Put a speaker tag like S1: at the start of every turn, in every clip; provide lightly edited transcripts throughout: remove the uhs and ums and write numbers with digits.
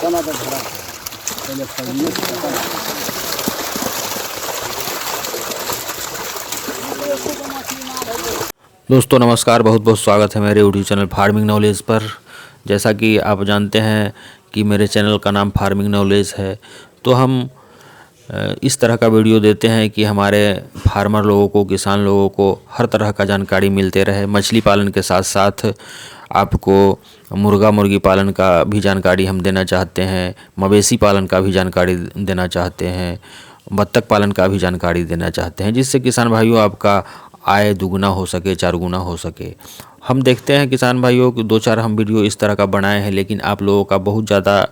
S1: दोस्तों नमस्कार, बहुत बहुत स्वागत है मेरे यूट्यूब चैनल फार्मिंग नॉलेज पर। जैसा कि आप जानते हैं कि मेरे चैनल का नाम फार्मिंग नॉलेज है, तो हम इस तरह का वीडियो देते हैं कि हमारे फार्मर लोगों को, किसान लोगों को हर तरह का जानकारी मिलते रहे। मछली पालन के साथ साथ आपको मुर्गा मुर्गी पालन का भी जानकारी हम देना चाहते हैं, मवेशी पालन का भी जानकारी देना चाहते हैं, बत्तख पालन का भी जानकारी देना चाहते हैं, जिससे किसान भाइयों आपका आय दुगना हो सके, चार गुना हो सके। हम देखते हैं किसान भाइयों कि 2-4 हम वीडियो इस तरह का बनाए हैं, लेकिन आप लोगों का बहुत ज़्यादा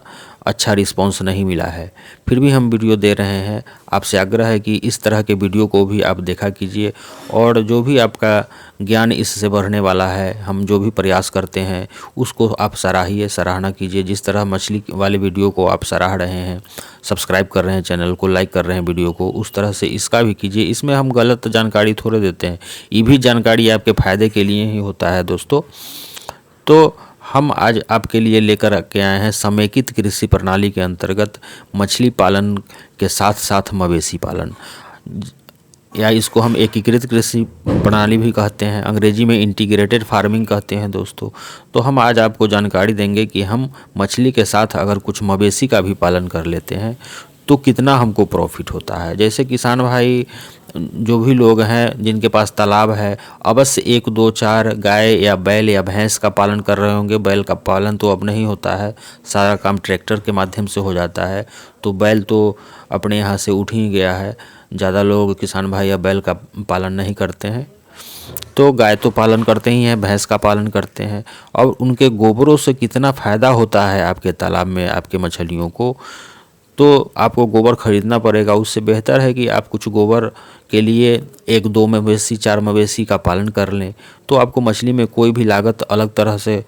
S1: अच्छा रिस्पांस नहीं मिला है। फिर भी हम वीडियो दे रहे हैं। आपसे आग्रह है कि इस तरह के वीडियो को भी आप देखा कीजिए, और जो भी आपका ज्ञान इससे बढ़ने वाला है, हम जो भी प्रयास करते हैं उसको आप सराहिए, सराहना कीजिए। जिस तरह मछली वाले वीडियो को आप सराह रहे हैं, सब्सक्राइब कर रहे हैं, चैनल को लाइक कर रहे हैं वीडियो को, उस तरह से इसका भी कीजिए। इसमें हम गलत जानकारी थोड़े देते हैं, ये भी जानकारी आपके फ़ायदे के लिए ही होता है दोस्तों। तो हम आज आपके लिए लेकर के आए हैं समेकित कृषि प्रणाली के अंतर्गत मछली पालन के साथ साथ मवेशी पालन, या इसको हम एकीकृत कृषि प्रणाली भी कहते हैं, अंग्रेजी में इंटीग्रेटेड फार्मिंग कहते हैं दोस्तों। तो हम आज आपको जानकारी देंगे कि हम मछली के साथ अगर कुछ मवेशी का भी पालन कर लेते हैं तो कितना हमको प्रॉफिट होता है। जैसे किसान भाई जो भी लोग हैं जिनके पास तालाब है, अवश्य 1-2-4 गाय या बैल या भैंस का पालन कर रहे होंगे। बैल का पालन तो अब नहीं होता है, सारा काम ट्रैक्टर के माध्यम से हो जाता है, तो बैल तो अपने यहाँ से उठ ही गया है। ज़्यादा लोग किसान भाई या बैल का पालन नहीं करते हैं, तो गाय तो पालन करते ही हैं, भैंस का पालन करते हैं। और उनके गोबरों से कितना फ़ायदा होता है आपके तालाब में, आपके मछलियों को, तो आपको गोबर खरीदना पड़ेगा। उससे बेहतर है कि आप कुछ गोबर के लिए 1-2 मवेशी, 4 मवेशी का पालन कर लें, तो आपको मछली में कोई भी लागत अलग तरह से,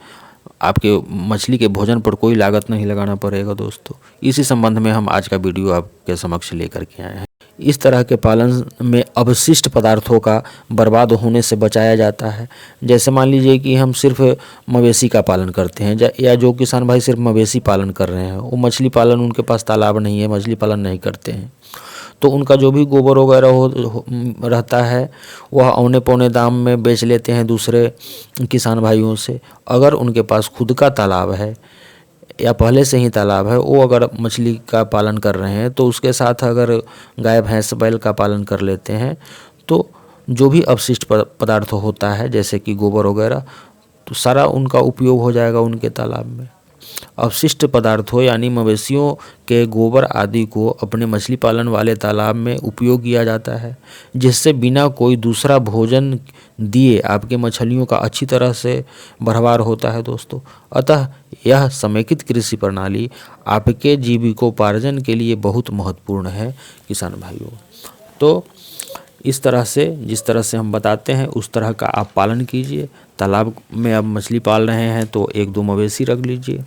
S1: आपके मछली के भोजन पर कोई लागत नहीं लगाना पड़ेगा दोस्तों। इसी संबंध में हम आज का वीडियो आपके समक्ष लेकर के आए हैं। इस तरह के पालन में अवशिष्ट पदार्थों का बर्बाद होने से बचाया जाता है। जैसे मान लीजिए कि हम सिर्फ मवेशी का पालन करते हैं, या जो किसान भाई सिर्फ मवेशी पालन कर रहे हैं, वो मछली पालन, उनके पास तालाब नहीं है, मछली पालन नहीं करते हैं, तो उनका जो भी गोबर वगैरह रहता है वह औने पौने दाम में बेच लेते हैं दूसरे किसान भाइयों से। अगर उनके पास खुद का तालाब है या पहले से ही तालाब है, वो अगर मछली का पालन कर रहे हैं, तो उसके साथ अगर गाय भैंस बैल का पालन कर लेते हैं, तो जो भी अवशिष्ट पदार्थ होता है जैसे कि गोबर वगैरह, तो सारा उनका उपयोग हो जाएगा उनके तालाब में। अवशिष्ट पदार्थों यानी मवेशियों के गोबर आदि को अपने मछली पालन वाले तालाब में उपयोग किया जाता है, जिससे बिना कोई दूसरा भोजन दिए आपके मछलियों का अच्छी तरह से बढ़वार होता है दोस्तों। अतः यह समेकित कृषि प्रणाली आपके जीविकोपार्जन के लिए बहुत महत्वपूर्ण है किसान भाइयों। तो इस तरह से, जिस तरह से हम बताते हैं उस तरह का आप पालन कीजिए। तालाब में आप मछली पाल रहे हैं तो 1-2 मवेशी रख लीजिए।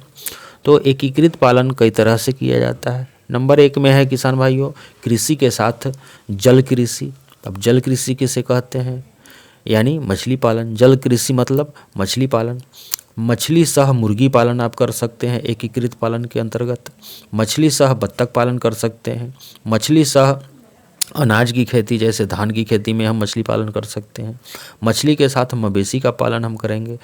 S1: तो एकीकृत पालन कई तरह से किया जाता है। नंबर 1 में है किसान भाइयों, कृषि के साथ जल कृषि। अब जल कृषि किसे कहते हैं, यानी मछली पालन। जल कृषि मतलब मछली पालन। मछली सह मुर्गी पालन आप कर सकते हैं एकीकृत पालन के अंतर्गत। मछली सह बत्तख पालन कर सकते हैं। मछली सह अनाज की खेती जैसे धान की खेती में हम मछली पालन कर सकते हैं। मछली के साथ मवेशी का पालन हम करेंगे।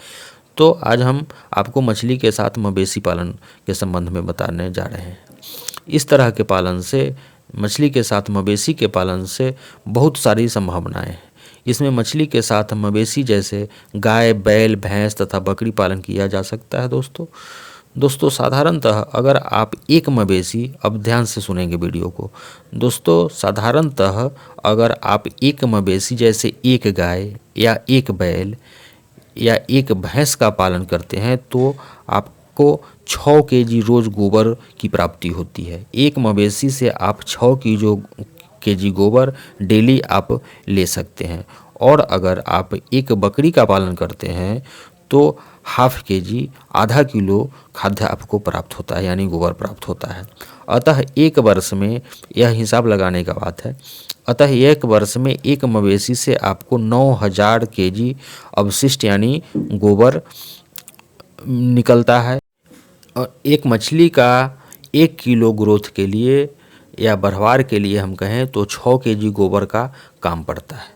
S1: तो आज हम आपको मछली के साथ मवेशी पालन के संबंध में बताने जा रहे हैं। इस तरह के पालन से, मछली के साथ मवेशी के पालन से बहुत सारी संभावनाएं हैं। इसमें मछली के साथ मवेशी जैसे गाय, बैल, भैंस तथा बकरी पालन किया जा सकता है दोस्तों। साधारणतः अगर आप एक मवेशी, अब ध्यान से सुनेंगे वीडियो को दोस्तों, साधारणतः अगर आप एक मवेशी जैसे एक गाय या एक बैल या एक भैंस का पालन करते हैं तो आपको 6 केजी रोज गोबर की प्राप्ति होती है। एक मवेशी से आप 6 केजी गोबर डेली आप ले सकते हैं। और अगर आप एक बकरी का पालन करते हैं तो ½ केजी, आधा किलो खाद्य आपको प्राप्त होता है, यानी गोबर प्राप्त होता है। अतः एक वर्ष में, यह हिसाब लगाने का बात है, अतः एक वर्ष में एक मवेशी से आपको 9000 केजी अवशिष्ट यानी गोबर निकलता है। और एक मछली का 1 किलो ग्रोथ के लिए या बढ़वार के लिए हम कहें तो 6 केजी गोबर का काम पड़ता है।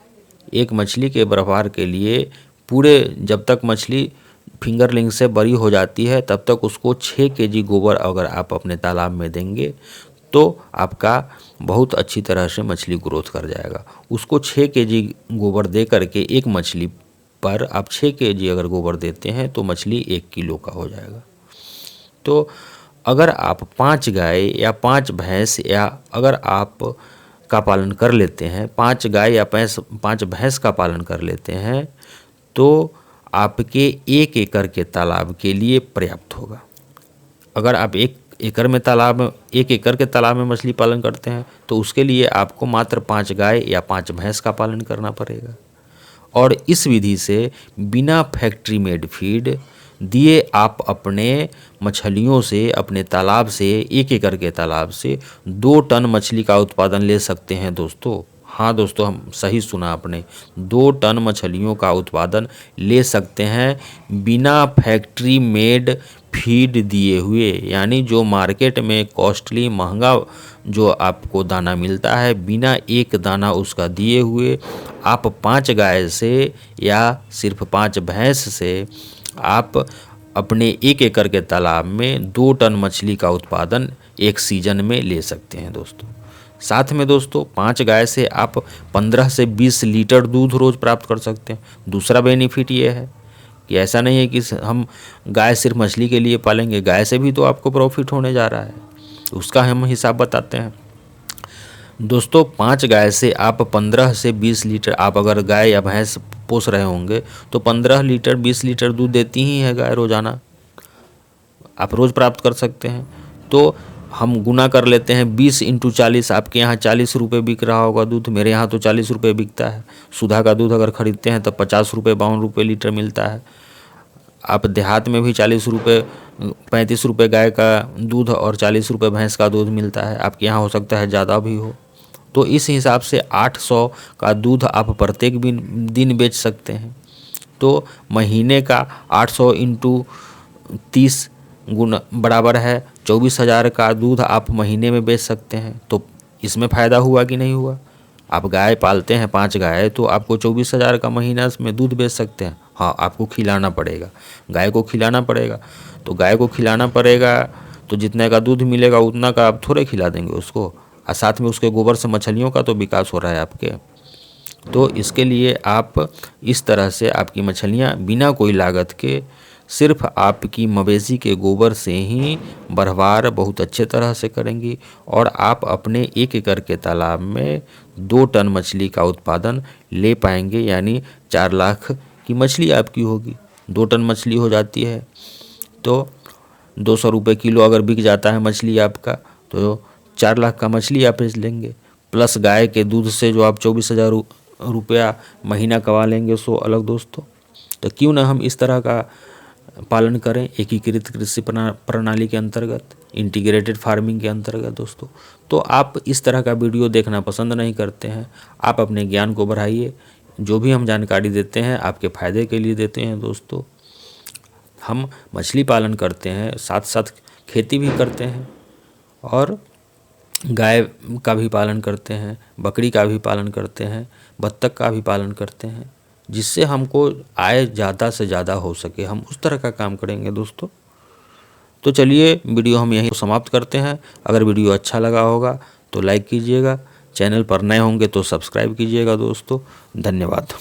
S1: एक मछली के बढ़वार के लिए पूरे जब तक मछली फिंगरलिंग से बड़ी हो जाती है तब तक उसको 6 केजी गोबर अगर आप अपने तालाब में देंगे तो आपका बहुत अच्छी तरह से मछली ग्रोथ कर जाएगा। उसको 6 केजी गोबर दे करके एक मछली पर आप 6 केजी अगर गोबर देते हैं तो मछली 1 किलो का हो जाएगा। तो अगर आप 5 गाय या 5 भैंस या अगर आप का पालन कर लेते हैं, 5 गाय या 5 भैंस का पालन कर लेते हैं तो आपके 1 एकड़ के तालाब के लिए पर्याप्त होगा। अगर आप 1 एकड़ के तालाब में मछली पालन करते हैं तो उसके लिए आपको मात्र 5 गाय या 5 भैंस का पालन करना पड़ेगा। और इस विधि से बिना फैक्ट्री मेड फीड दिए आप अपने मछलियों से, अपने तालाब से, 1 एकड़ के तालाब से 2 टन मछली का उत्पादन ले सकते हैं दोस्तों। हाँ दोस्तों, हम सही सुना आपने, 2 टन मछलियों का उत्पादन ले सकते हैं बिना फैक्ट्री मेड फीड दिए हुए। यानी जो मार्केट में कॉस्टली महंगा जो आपको दाना मिलता है, बिना एक दाना उसका दिए हुए आप 5 गाय से या सिर्फ 5 भैंस से आप अपने 1 एकड़ के तालाब में 2 टन मछली का उत्पादन एक सीजन में ले सकते हैं दोस्तों। साथ में दोस्तों 5 गाय से आप 15 से 20 लीटर दूध रोज़ प्राप्त कर सकते हैं। दूसरा बेनिफिट ये है कि ऐसा नहीं है कि हम गाय सिर्फ मछली के लिए पालेंगे, गाय से भी तो आपको प्रॉफिट होने जा रहा है। उसका हम हिसाब बताते हैं दोस्तों। 5 गाय से आप 15 से 20 लीटर, आप अगर गाय या भैंस पोस रहे होंगे तो 15 लीटर 20 लीटर दूध देती ही है गाय रोज़ाना, आप रोज़ प्राप्त कर सकते हैं। तो हम गुना कर लेते हैं 20 × 40, आपके यहाँ 40 रुपये बिक रहा होगा दूध, मेरे यहाँ तो 40 रुपये बिकता है। सुधा का दूध अगर ख़रीदते हैं तो 50 रुपये 52 रुपये लीटर मिलता है। आप देहात में भी 40 रुपये 35 रुपये गाय का दूध और 40 रुपये भैंस का दूध मिलता है। आपके यहाँ हो सकता है ज़्यादा भी हो। तो इस हिसाब से 800 का दूध आप प्रत्येक दिन बेच सकते हैं। तो महीने का 800 × 30 गुना बराबर है 24,000 का दूध आप महीने में बेच सकते हैं। तो इसमें फ़ायदा हुआ कि नहीं हुआ? आप गाय पालते हैं 5 गाय तो आपको 24,000 का महीना में दूध बेच सकते हैं। हाँ, आपको खिलाना पड़ेगा, गाय को खिलाना पड़ेगा। तो गाय को खिलाना पड़ेगा तो जितने का दूध मिलेगा उतना का आप थोड़े खिला देंगे उसको, और साथ में उसके गोबर से मछलियों का तो विकास हो रहा है आपके। तो इसके लिए आप इस तरह से आपकी मछलियाँ बिना कोई लागत के सिर्फ आपकी मवेशी के गोबर से ही बढ़वार बहुत अच्छे तरह से करेंगी और आप अपने 1 एकड़ के तालाब में 2 टन मछली का उत्पादन ले पाएंगे। यानी 4 लाख की मछली आपकी होगी। 2 टन मछली हो जाती है तो 200 रुपये किलो अगर बिक जाता है मछली आपका, तो 4 लाख का मछली आप बेच लेंगे। प्लस गाय के दूध से जो आप 24,000 रुपया महीना कमा लेंगे, सो अलग दोस्तों। तो क्यों ना हम इस तरह का पालन करें एकीकृत कृषि प्रणाली के अंतर्गत, इंटीग्रेटेड फार्मिंग के अंतर्गत दोस्तों। तो आप इस तरह का वीडियो देखना पसंद नहीं करते हैं, आप अपने ज्ञान को बढ़ाइए। जो भी हम जानकारी देते हैं आपके फ़ायदे के लिए देते हैं दोस्तों। हम मछली पालन करते हैं, साथ साथ खेती भी करते हैं और गाय का भी पालन करते हैं, बकरी का भी पालन करते हैं, बत्तख का भी पालन करते हैं, जिससे हमको आय ज़्यादा से ज़्यादा हो सके। हम उस तरह का काम करेंगे दोस्तों। तो चलिए वीडियो हम यहीं समाप्त करते हैं। अगर वीडियो अच्छा लगा होगा तो लाइक कीजिएगा, चैनल पर नए होंगे तो सब्सक्राइब कीजिएगा दोस्तों। धन्यवाद।